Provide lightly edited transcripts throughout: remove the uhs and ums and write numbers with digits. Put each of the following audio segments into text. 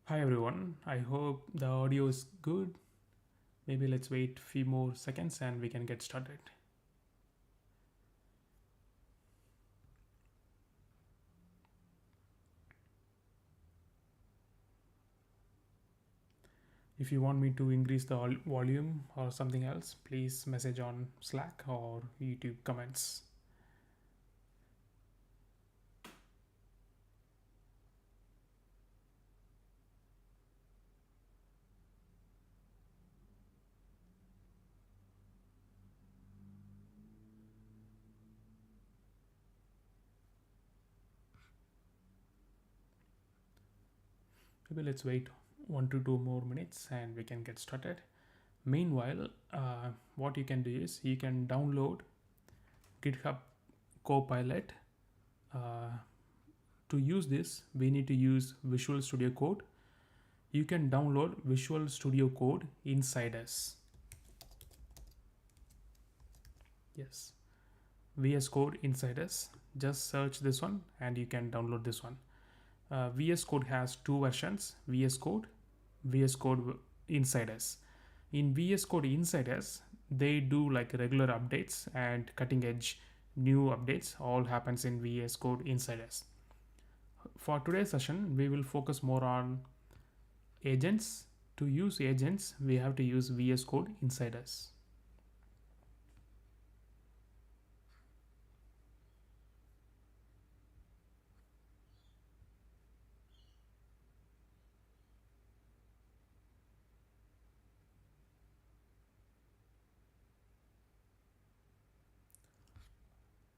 Hi everyone, I hope the audio is good. Maybe let's wait a few more seconds and we can get started. If you want me to increase the volume or something else, please message on Slack or YouTube comments. Maybe let's wait 1 to 2 more minutes and we can get started. Meanwhile, what you can do is you can download GitHub Copilot. Uh, to use this, we need to use Visual Studio Code. You can download Visual Studio Code inside us. Yes, VS Code inside us. Just search this one and you can download this one. VS Code has two versions: VS Code, VS Code inside us. In VS Code inside us, they do like regular updates and cutting edge new updates. All happens in VS Code inside us. For today's session, we will focus more on agents. To use agents, we have to use VS Code inside us.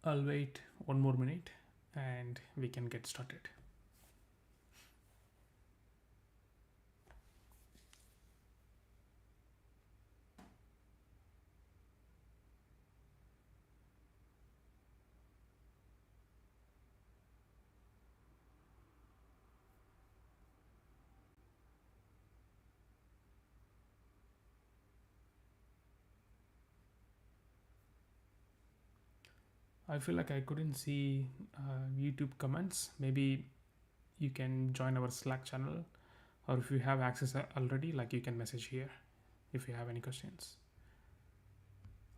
I'll wait 1 more minute and we can get started. I feel like I couldn't see YouTube comments. Maybe you can join our Slack channel, or if you have access already, like you can message here if you have any questions.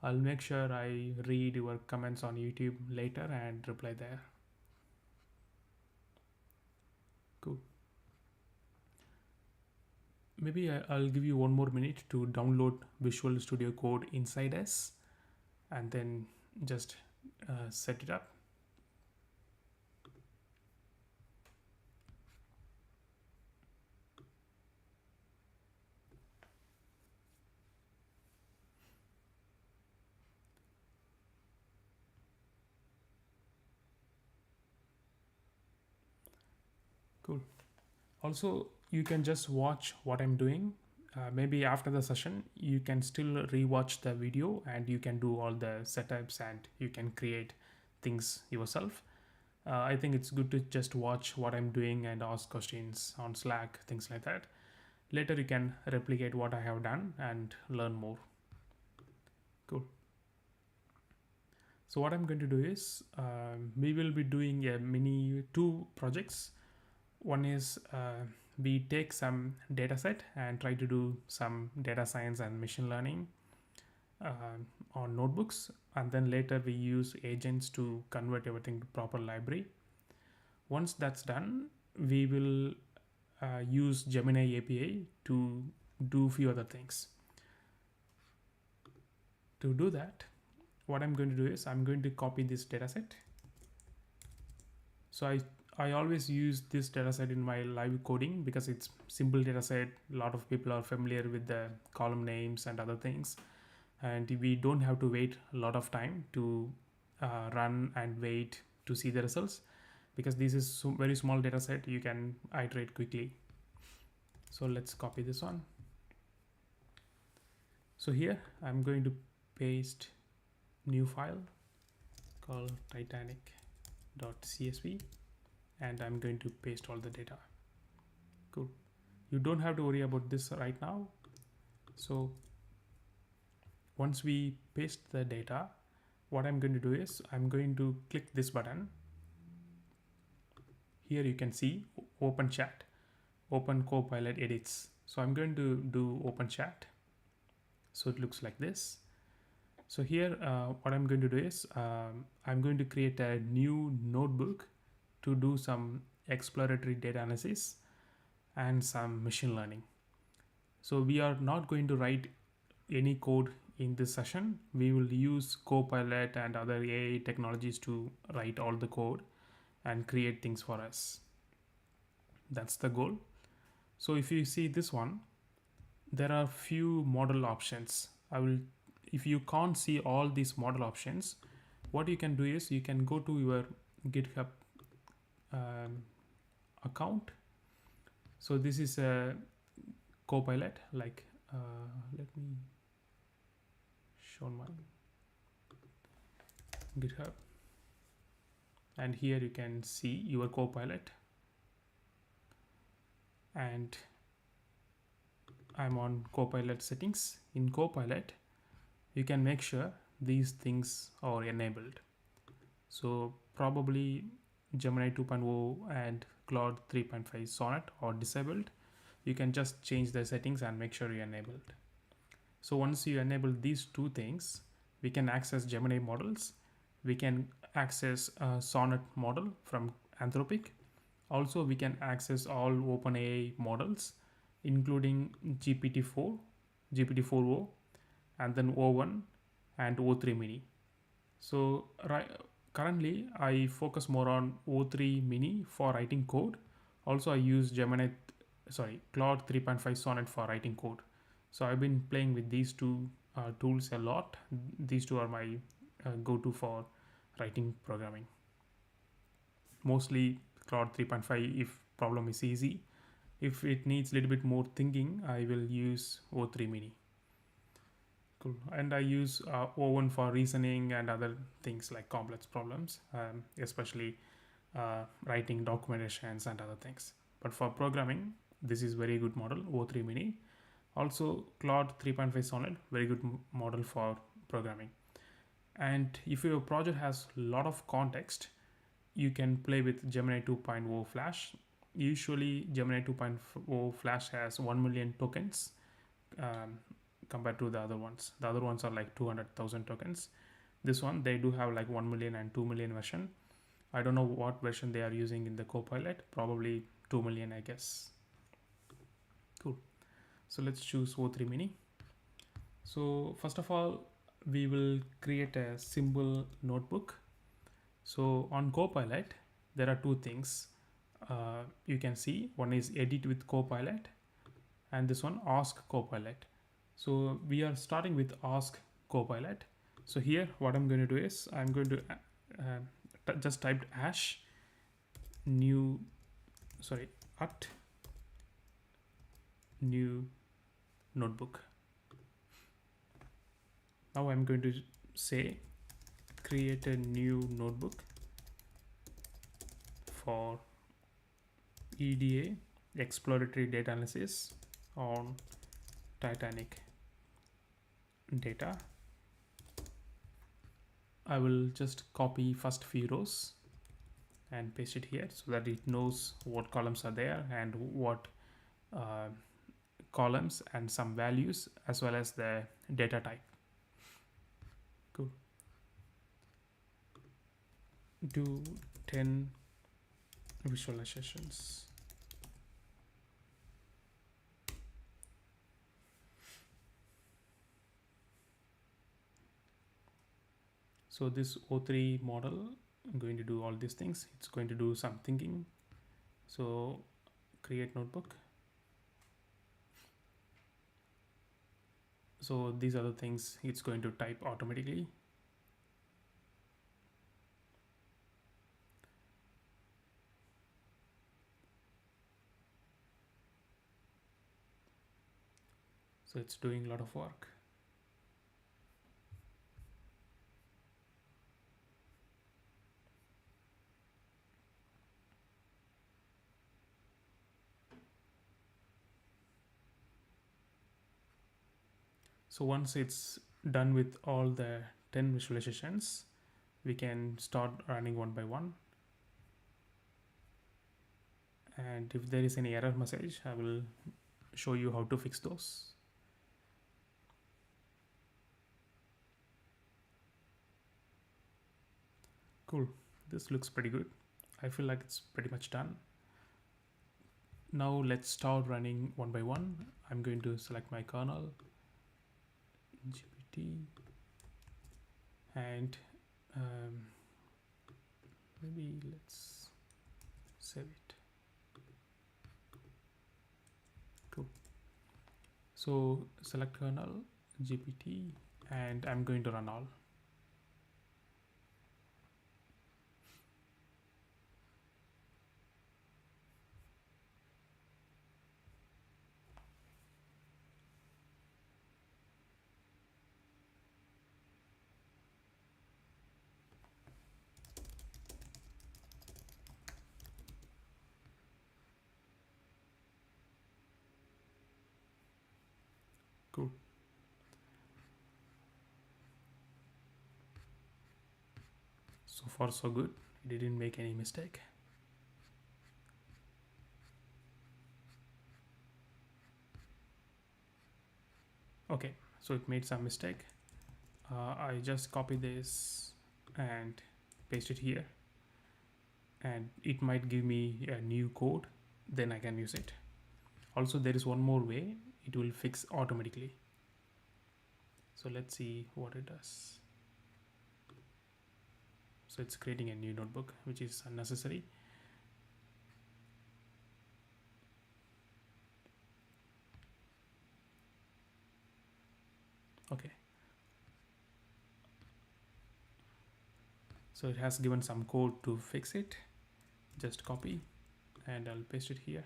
I'll make sure I read your comments on YouTube later and reply there. Cool. Maybe I'll give you 1 more minute to download Visual Studio Code inside us and then just set it up. Cool. Also, you can just watch what I'm doing. Maybe after the session, you can still rewatch the video and you can do all the setups and you can create things yourself. I think it's good to just watch what I'm doing and ask questions on Slack, things like that. Later, you can replicate what I have done and learn more. Cool. So what I'm going to do is we will be doing a mini two projects. One is we take some data set and try to do some data science and machine learning on notebooks, and then later we use agents to convert everything to proper library. Once that's done, we will use Gemini API to do few other things. To do that, what I'm going to do is I'm going to copy this data set. So I always use this dataset in my live coding because it's simple dataset. A lot of people are familiar with the column names and other things, and we don't have to wait a lot of time to run and wait to see the results because this is very small dataset. You can iterate quickly. So let's copy this one. So here I'm going to paste new file called titanic.csv. And I'm going to paste all the data. Cool. You don't have to worry about this right now. So once we paste the data, what I'm going to do is I'm going to click this button. Here you can see open chat. open Copilot edits. So I'm going to do open chat. So it looks like this. So here, what I'm going to do is I'm going to create a new notebook to do some exploratory data analysis and some machine learning. So we are not going to write any code in this session. We will use Copilot and other AI technologies to write all the code and create things for us. That's the goal. So if you see this one, there are few model options. If you can't see all these model options, what you can do is you can go to your GitHub account. So this is a Copilot, like let me show my GitHub, and here you can see your Copilot, and I'm on Copilot settings. In Copilot, you can make sure these things are enabled. So probably Gemini 2.0 and Claude 3.5 Sonnet are disabled. You can just change the settings and make sure you enable it. So once you enable these two things, we can access Gemini models. We can access a Sonnet model from Anthropic. Also, we can access all OpenAI models, including GPT-4, GPT-4o, and then O1 and O3 mini. So currently, I focus more on O3 mini for writing code. Also, I use Claude 3.5 Sonnet for writing code. So I've been playing with these two tools a lot. These two are my go-to for writing programming. Mostly Claude 3.5 if problem is easy. If it needs a little bit more thinking, I will use O3 mini. Cool. And I use O1 for reasoning and other things like complex problems, especially writing documentations and other things. But for programming, this is very good model, O3 mini. Also Claude 3.5 Sonnet, very good model for programming. And if your project has a lot of context, you can play with Gemini 2.0 Flash. Usually Gemini 2.0 Flash has 1 million tokens compared to the other ones. The other ones are like 200,000 tokens. This one, they do have like 1 million and 2 million version. I don't know what version they are using in the Copilot, probably 2 million, I guess. Cool. So let's choose O3 mini. So first of all, we will create a simple notebook. So on Copilot, there are two things you can see. One is edit with Copilot, and this one ask Copilot. So we are starting with ask Copilot. So here what I'm going to do is I'm going to just type hash new notebook. Now I'm going to say create a new notebook for EDA, exploratory data analysis on Titanic data. I will just copy first few rows and paste it here so that it knows what columns are there and what columns and some values as well as the data type. Cool. Do 10 visualizations. So this O3 model, I'm going to do all these things. It's going to do some thinking. So create notebook. So these are the things it's going to type automatically. So it's doing a lot of work. So once it's done with all the 10 visualizations, we can start running one by one. And if there is any error message, I will show you how to fix those. Cool. This looks pretty good. I feel like it's pretty much done. Now let's start running one by one. I'm going to select my kernel, GPT, and maybe let's save it. Cool. So select kernel, GPT, and I'm going to run all. Cool. So far so good. It didn't make any mistake. Okay, so it made some mistake. I just copy this and paste it here, and it might give me a new code, then I can use it. Also, there is one more way it will fix automatically. So let's see what it does. So it's creating a new notebook, which is unnecessary. Okay. So it has given some code to fix it. Just copy and I'll paste it here.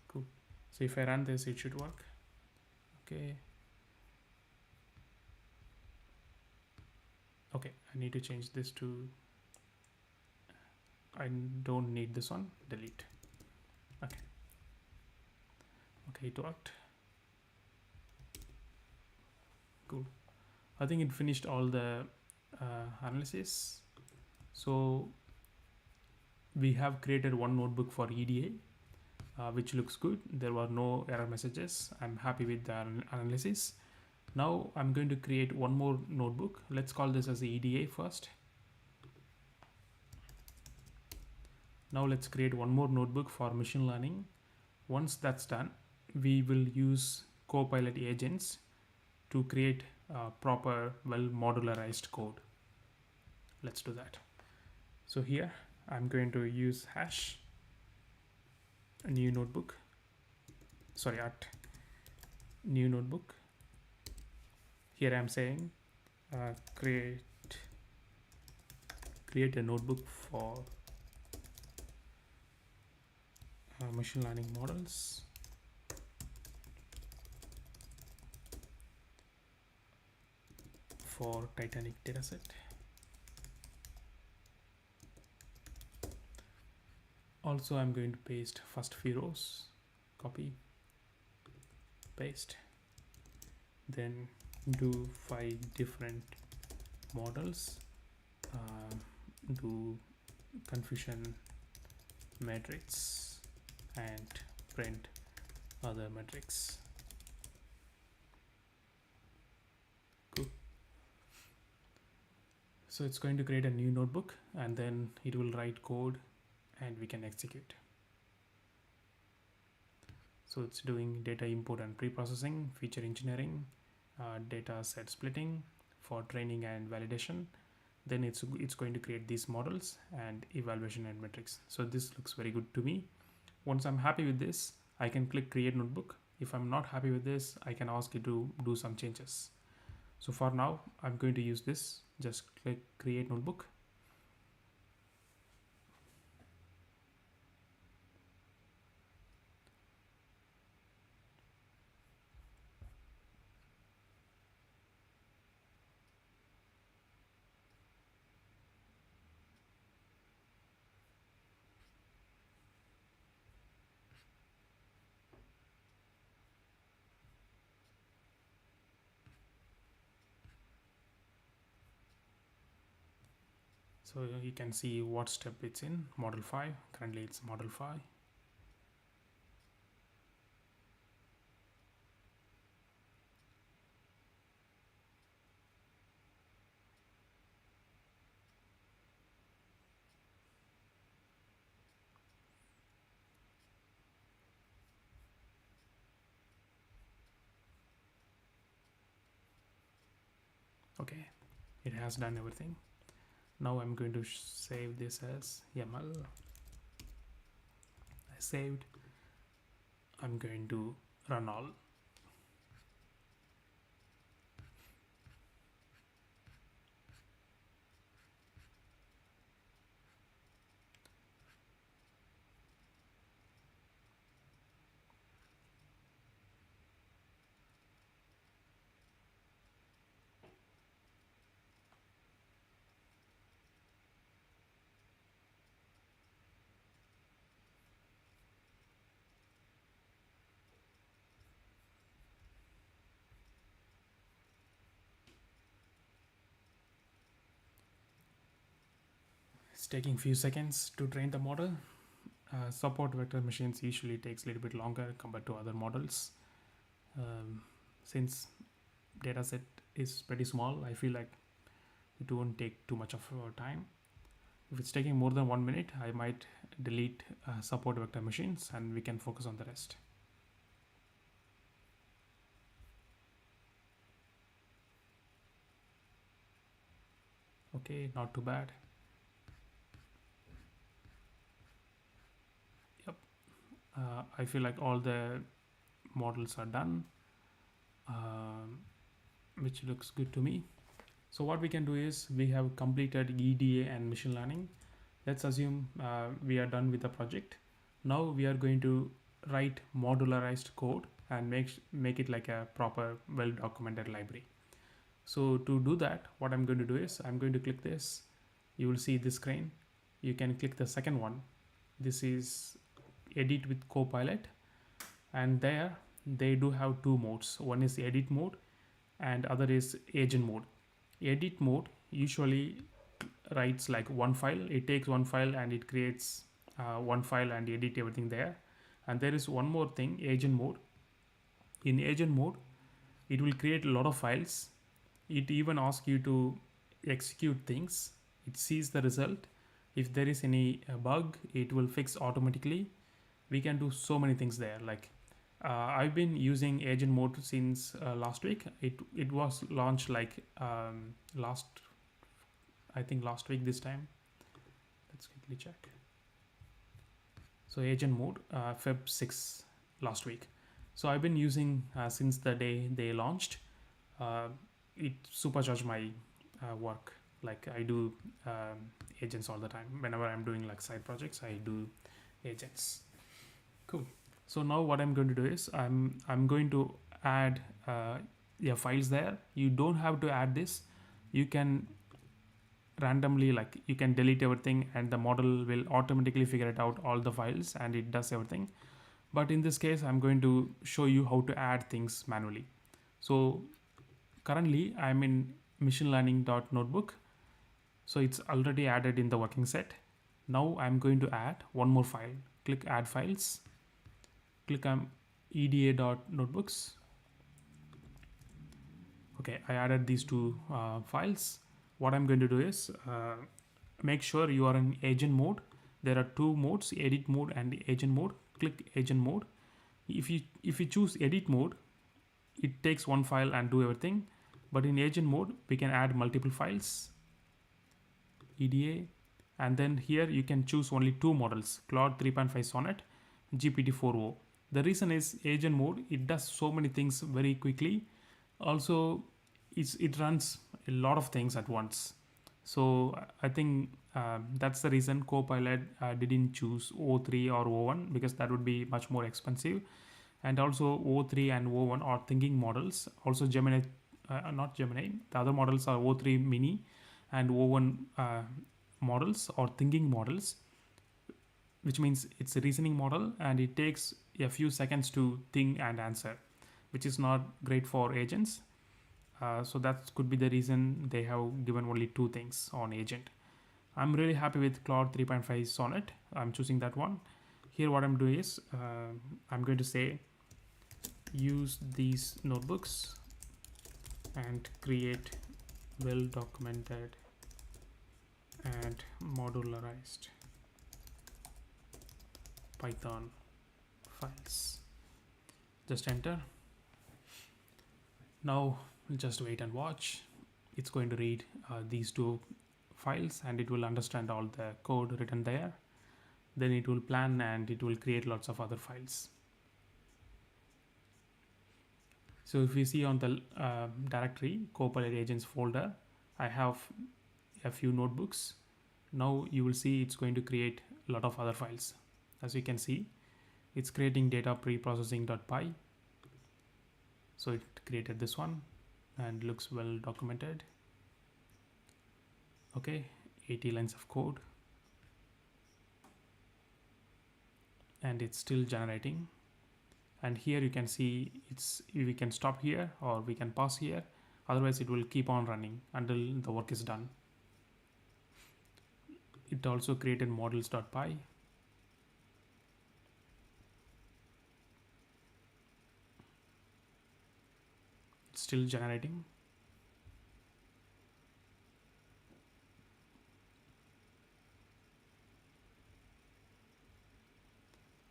Cool. So if I run this, it should work. Okay. Okay, I need to change this to, I don't need this one, delete. Okay. Okay, it worked. Cool. I think it finished all the analysis. So we have created one notebook for EDA, which looks good. There were no error messages. I'm happy with the analysis. Now I'm going to create one more notebook. Let's call this as the EDA first. Now let's create one more notebook for machine learning. Once that's done, we will use Copilot agents to create proper, well modularized code. Let's do that. So here I'm going to use hash, a new notebook, sorry, at new notebook. Here I'm saying create a notebook for machine learning models. For Titanic dataset. Also, I'm going to paste first few rows, copy, paste, then do 5 different models, do confusion matrix and print other metrics. Cool. So it's going to create a new notebook and then it will write code and we can execute. So it's doing data import and pre-processing, feature engineering, data set splitting for training and validation. Then it's going to create these models and evaluation and metrics. So this looks very good to me. Once I'm happy with this, I can click create notebook. If I'm not happy with this, I can ask it to do some changes. So for now, I'm going to use this. Just click create notebook. So you can see what step it's in. Model 5, currently it's model 5. Okay, it has done everything. Now I'm going to save this as YAML. I saved. I'm going to run all. It's taking few seconds to train the model. Support vector machines usually takes a little bit longer compared to other models. Since dataset is pretty small, I feel like it won't take too much of time. If it's taking more than 1 minute, I might delete support vector machines and we can focus on the rest. Okay, not too bad. Yep. I feel like all the models are done, which looks good to me. So what we can do is we have completed EDA and machine learning. Let's assume we are done with the project. Now we are going to write modularized code and make it like a proper well-documented library. So to do that, what I'm going to do is I'm going to click this. You will see this screen. You can click the second one. This is edit with Copilot, and there they do have two modes. One is edit mode and other is agent mode. Edit mode usually writes like one file. It takes one file and it creates one file and edit everything there. And there is one more thing, agent mode. In agent mode, it will create a lot of files. It even asks you to execute things. It sees the result. If there is any bug, it will fix automatically. We can do so many things there. Like I've been using agent mode since last week. It was launched like I think last week this time. Let's quickly check. So agent mode Feb 6 last week. So I've been using since the day they launched. It supercharged my work. Like I do agents all the time. Whenever I'm doing like side projects, I do agents. Cool. So now what I'm going to do is I'm going to add files there. You don't have to add this. You can randomly, like you can delete everything and the model will automatically figure it out all the files and it does everything. But in this case, I'm going to show you how to add things manually. So currently I'm in machine learning.notebook. So it's already added in the working set. Now I'm going to add one more file. Click add files. Click on eda.notebooks. Okay, I added these two files. What I'm going to do is make sure you are in agent mode. There are two modes, edit mode and agent mode. Click agent mode. If you choose edit mode, it takes one file and do everything. But in agent mode, we can add multiple files. EDA, and then here you can choose only two models, Claude 3.5 Sonnet, GPT-4o. The reason is agent mode, it does so many things very quickly. Also, it runs a lot of things at once. So I think that's the reason Copilot didn't choose O3 or O1, because that would be much more expensive. And also O3 and O1 are thinking models. Also Gemini, not Gemini, the other models are O3 mini and O1 models or thinking models, which means it's a reasoning model and it takes a few seconds to think and answer, which is not great for agents. So that could be the reason they have given only two things on agent. I'm really happy with Claude 3.5 Sonnet. I'm choosing that one. Here what I'm doing is I'm going to say use these notebooks and create well documented and modularized Python files. Just enter. Now just wait and watch. It's going to read these two files and it will understand all the code written there. Then it will plan and it will create lots of other files. So if we see on the directory Copilot agents folder, I have a few notebooks. Now you will see it's going to create a lot of other files. As you can see, it's creating data preprocessing.py. So it created this one and looks well documented. Okay, 80 lines of code. And it's still generating. And here you can see we can stop here or we can pause here. Otherwise it will keep on running until the work is done. It also created models.py. It's still generating.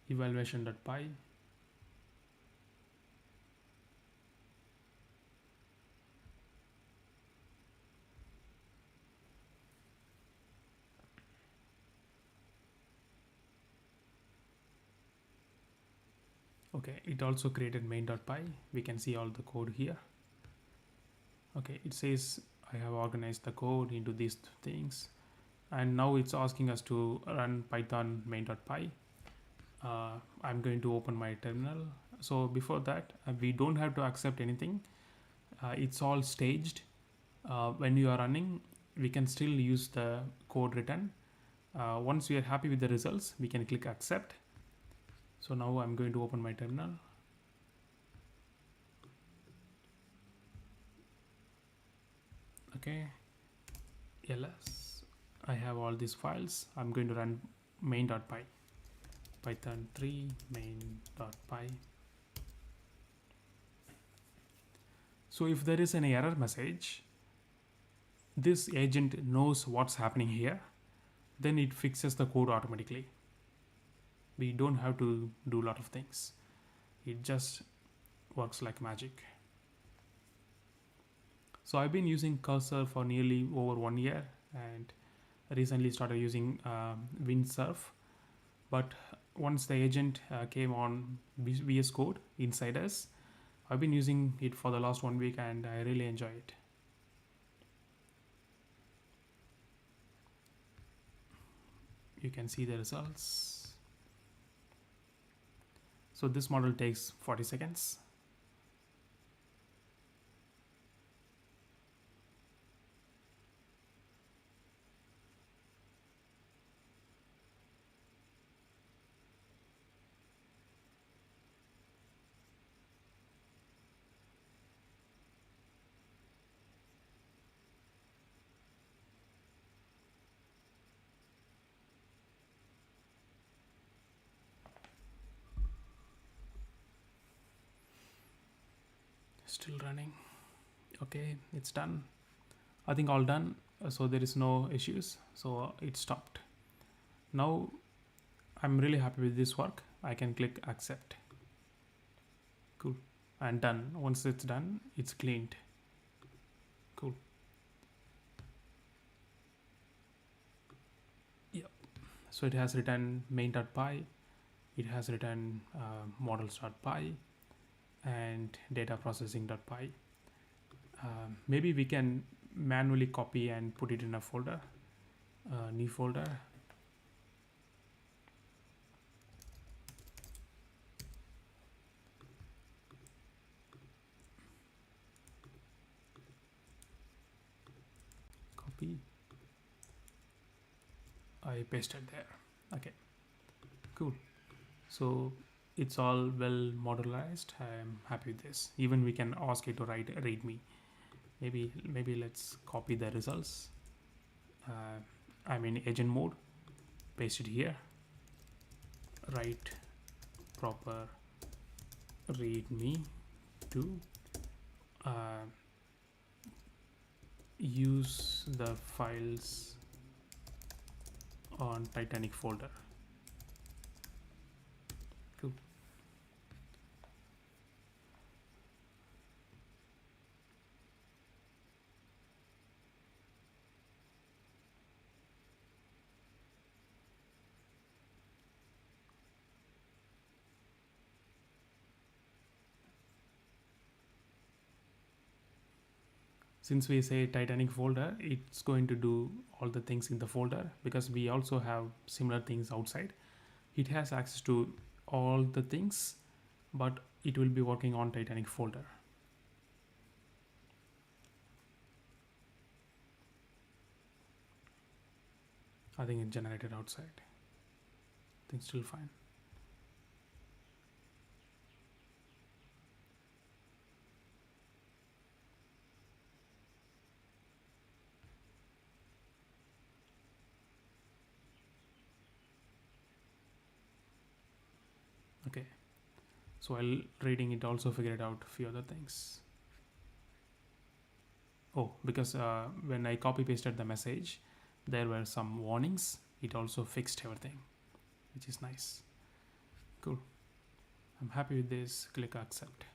Evaluation.py. Okay, it also created main.py. We can see all the code here. Okay, it says I have organized the code into these things. And now it's asking us to run Python main.py. I'm going to open my terminal. So before that, we don't have to accept anything. It's all staged. When you are running, we can still use the code written. Once we are happy with the results, we can click accept. So now I'm going to open my terminal. Okay, ls. I have all these files. I'm going to run main.py. Python 3 main.py. So if there is any error message, this agent knows what's happening here. Then it fixes the code automatically. We don't have to do a lot of things. It just works like magic. So I've been using Cursor for nearly over 1 year and recently started using Windsurf. But once the agent came on VS Code inside us, I've been using it for the last 1 week and I really enjoy it. You can see the results. So this model takes 40 seconds. Still running. Okay, it's done. I think all done. So there is no issues. So it stopped. Now I'm really happy with this work. I can click accept. Cool. And done. Once it's done, it's cleaned. Cool. Yep. So it has written main.py. It has written models.py and data processing.py. Maybe we can manually copy and put it in a folder, new folder. Copy. I pasted there. Okay, cool. So it's all well modularized. I'm happy with this. Even we can ask it to write readme. Maybe let's copy the results. agent mode, paste it here, write proper readme to use the files on Titanic folder. Cool. Since we say Titanic folder, it's going to do all the things in the folder because we also have similar things outside. It has access to all the things, but it will be working on Titanic folder. I think it generated outside. I think still fine. Okay, so while reading it also figured out a few other things. Oh, because when I copy pasted the message, there were some warnings. It also fixed everything, which is nice. Cool. I'm happy with this. Click accept.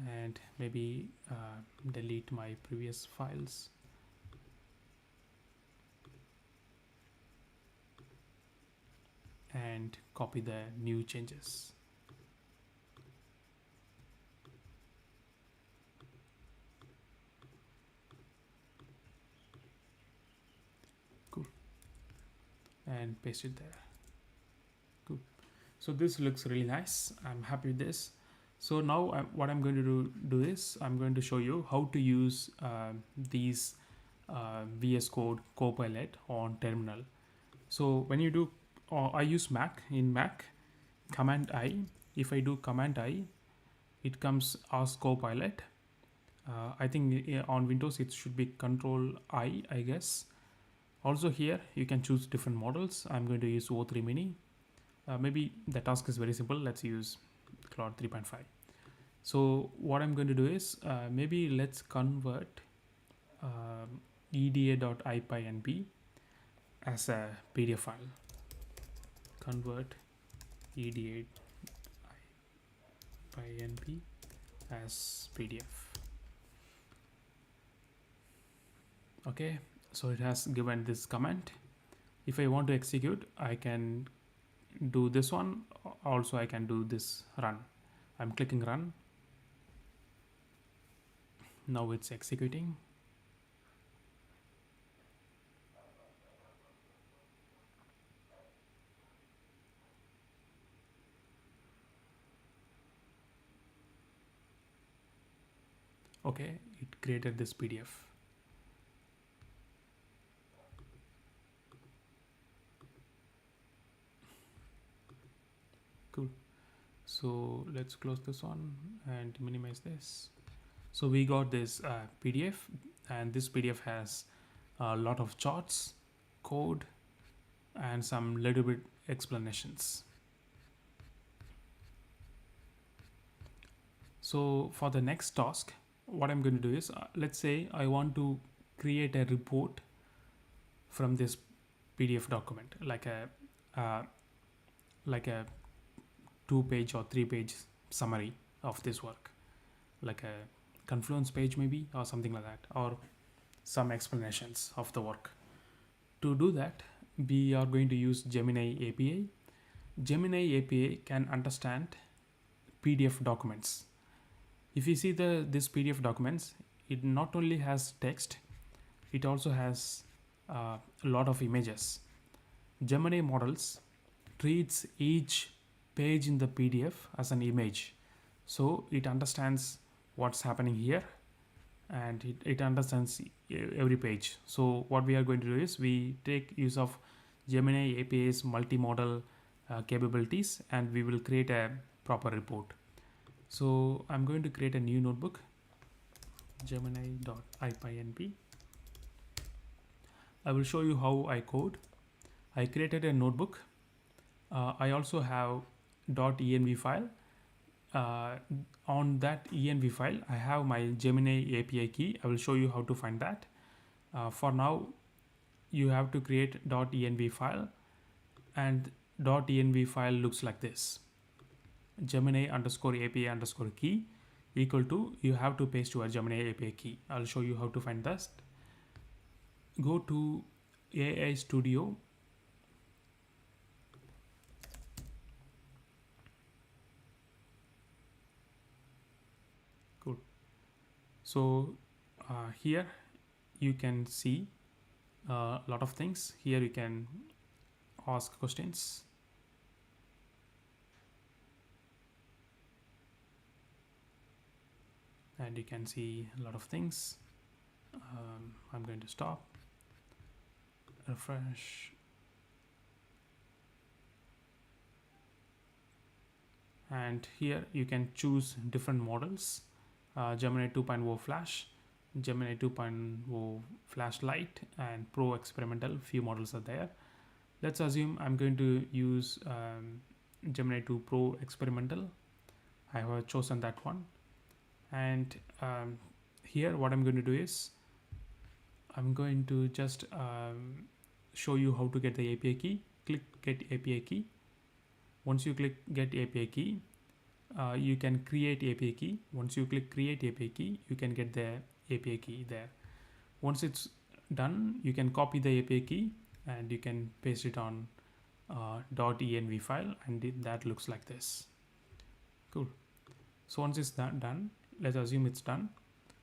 And maybe delete my previous files. And copy the new changes. Cool. And paste it there. Cool. So this looks really nice. I'm happy with this. So now what I'm going to do is I'm going to show you how to use these VS Code Copilot on terminal. So when you do, I use Mac. In Mac, Command I. If I do Command I, it comes as Copilot. I think on Windows it should be Control I guess. Also here you can choose different models. I'm going to use O3 Mini. Maybe the task is very simple. Let's use Claude 3.5. So what I'm going to do is maybe let's convert eda.ipynb as a PDF file. Convert eda.ipynb as PDF. Okay, so it has given this command. If I want to execute, I can do this one. Also, I can do this run. I'm clicking run. Now it's executing. Okay, it created this PDF. Cool. So let's close this one and minimize this. So we got this PDF, and this PDF has a lot of charts, code, and some little bit explanations. So for the next task, what I'm going to do is, let's say I want to create a report from this PDF document, like a 2-page or 3-page summary of this work, like a Confluence page maybe, or something like that, or some explanations of the work. To do that, we are going to use Gemini API. Gemini API can understand PDF documents. If you see this PDF documents, it not only has text, it also has a lot of images. Gemini models treats each page in the PDF as an image. So it understands what's happening here, and it understands every page. So what we are going to do is we take use of Gemini API's multimodal capabilities, and we will create a proper report. So I'm going to create a new notebook, gemini.ipynb. I will show you how I code. I created a notebook. I also have .env file. Uh, on that env file, I have my Gemini API key. I will show you how to find that. For now, you have to create .env file, and .env file looks like this: Gemini underscore API underscore key equal to, you have to paste your Gemini API key. I'll show you how to find that. Go to AI Studio. Cool. So here you can see a lot of things. Here you can ask questions. And you can see a lot of things. I'm going to stop, refresh, and here you can choose different models. Gemini 2.0 Flash, Gemini 2.0 Flash Lite, and Pro Experimental. Few models are there. Let's assume I'm going to use Gemini 2 Pro Experimental. I have chosen that one. And here what I'm going to do is I'm going to just show you how to get the API key. Click get API key. Once you click get API key, you can create API key. Once you click create API key, you can get the API key there. Once it's done, you can copy the API key and you can paste it on .env file, and that looks like this. Cool. So once it's done, let's assume it's done.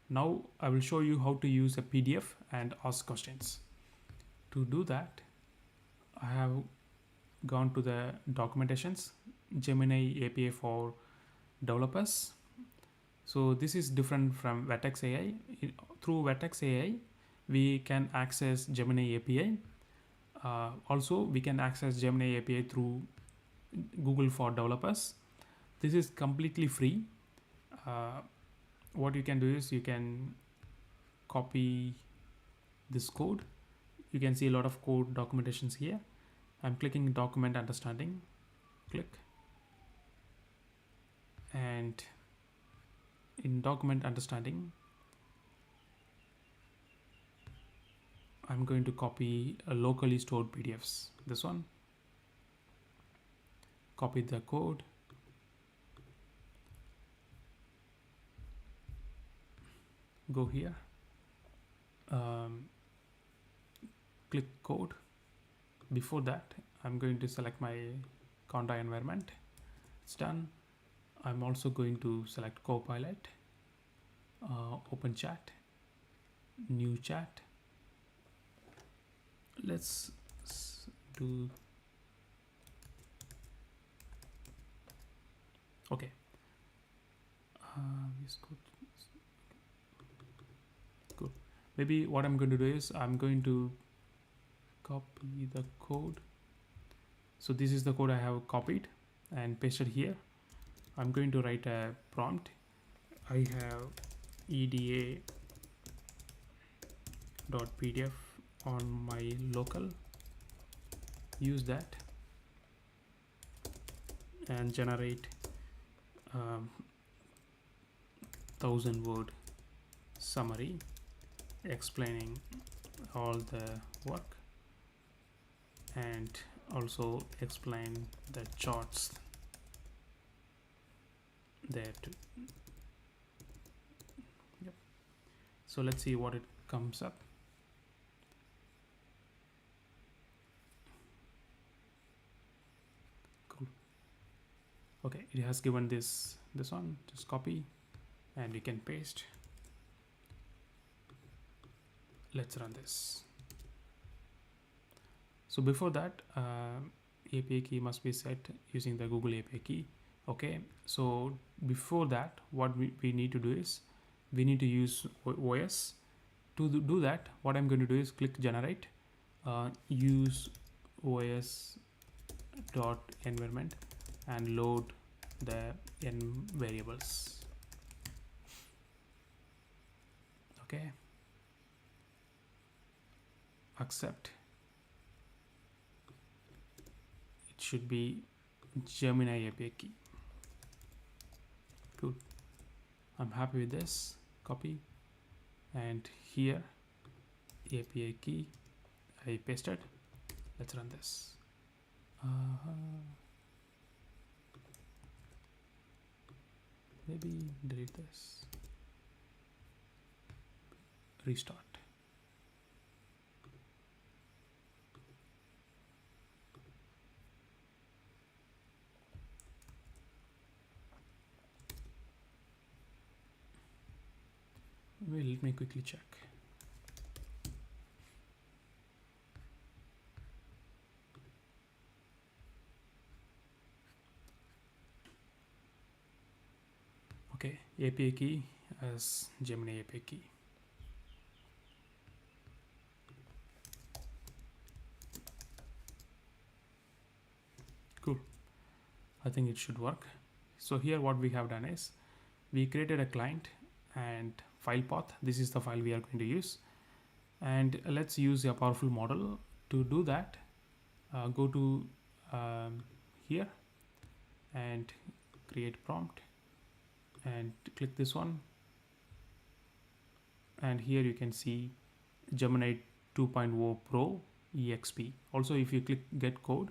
Now I will show you how to use a PDF and ask questions. To do that, I have gone to the documentations, Gemini API for developers. So this is different from Vertex AI. Through Vertex AI, we can access Gemini API. Also, we can access Gemini API through Google for developers. This is completely free. What you can do is you can copy this code. You can see a lot of code documentations here. I'm clicking document understanding, click, and in document understanding, I'm going to copy a locally stored PDFs. This one, copy the code, go here, click code. Before that, I'm going to select my Conda environment. It's done. I'm also going to select Copilot, open chat, new chat. Let's do, okay. Cool. Maybe what I'm going to do is I'm going to copy the code. So this is the code I have copied and pasted here. I'm going to write a prompt. I have eda.pdf on my local. Use that and generate 1000-word summary explaining all the work, and also explain the charts there too. Yep. So let's see what it comes up. Cool. Okay, it has given this one. Just copy and you can paste. Let's run this. So before that, API key must be set using the Google API key. Okay, so before that, what we need to do is we need to use OS. To do that, what I'm going to do is click generate, use OS dot environment, and load the n variables. Okay, accept. It should be Gemini API key. Cool. I'm happy with this. Copy, and here API key I pasted. Let's run this. Maybe delete this. Restart. Well, let me quickly check. Okay, API key as Gemini API key. Cool. I think it should work. So here what we have done is we created a client and file path. This is the file we are going to use. And let's use a powerful model. To do that, go to here and create prompt and click this one. And here you can see Gemini 2.0 Pro EXP. Also, if you click get code,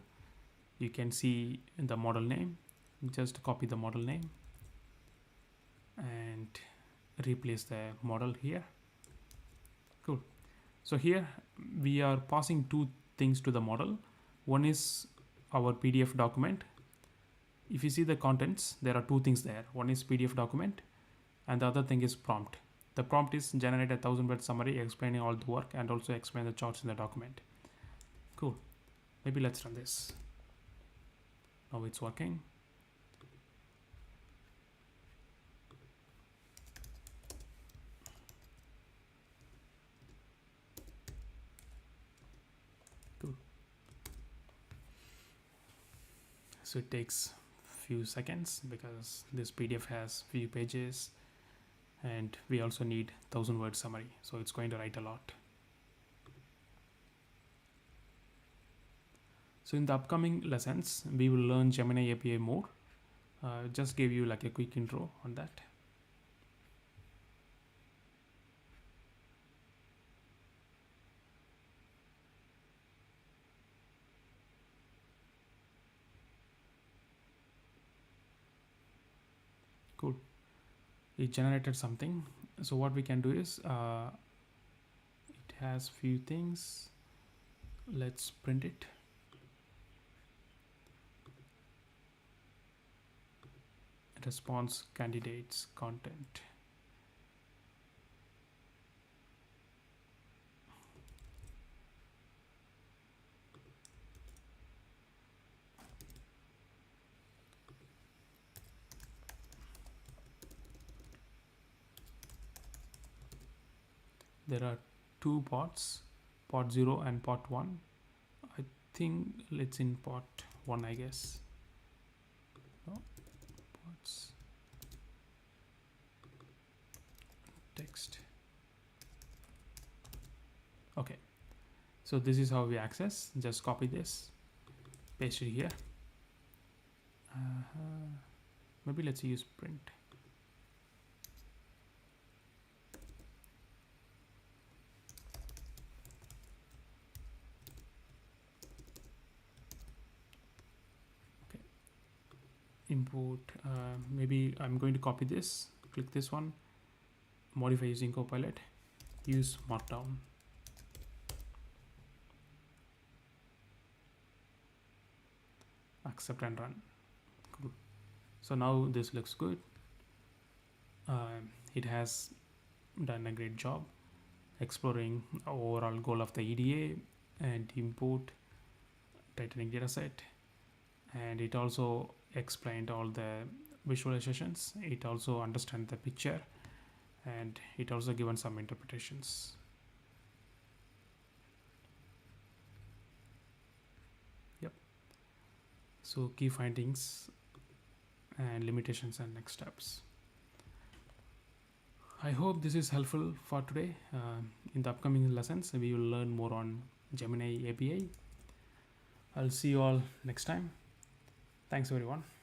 you can see the model name. Just copy the model name and replace the model here. Cool. So here we are passing two things to the model. One is our PDF document. If you see the contents, there are two things there. One is PDF document and the other thing is prompt. The prompt is generate a 1000-word summary explaining all the work and also explain the charts in the document. Cool. Maybe let's run this. Now it's working. Cool. So it takes few seconds because this PDF has few pages and we also need 1000-word summary. So it's going to write a lot. So in the upcoming lessons, we will learn Gemini API more. Just gave you like a quick intro on that. Cool. It generated something. So what we can do is, it has few things. Let's print it. Response candidates content. There are two pods, pod 0 and pod 1. I think let's in pod 1, I guess. No, pods. Text. Okay. So this is how we access. Just copy this, paste it here. Maybe let's use print. Import, maybe I'm going to copy this, click this one, modify using Copilot, use markdown. Accept and run. Cool. So now this looks good. It has done a great job exploring overall goal of the EDA and import tightening dataset, and it also explained all the visualizations. It also understands the picture and it also given some interpretations. Yep. So key findings and limitations and next steps. I hope this is helpful for today. In the upcoming lessons, we will learn more on Gemini API. I'll see you all next time. Thanks everyone.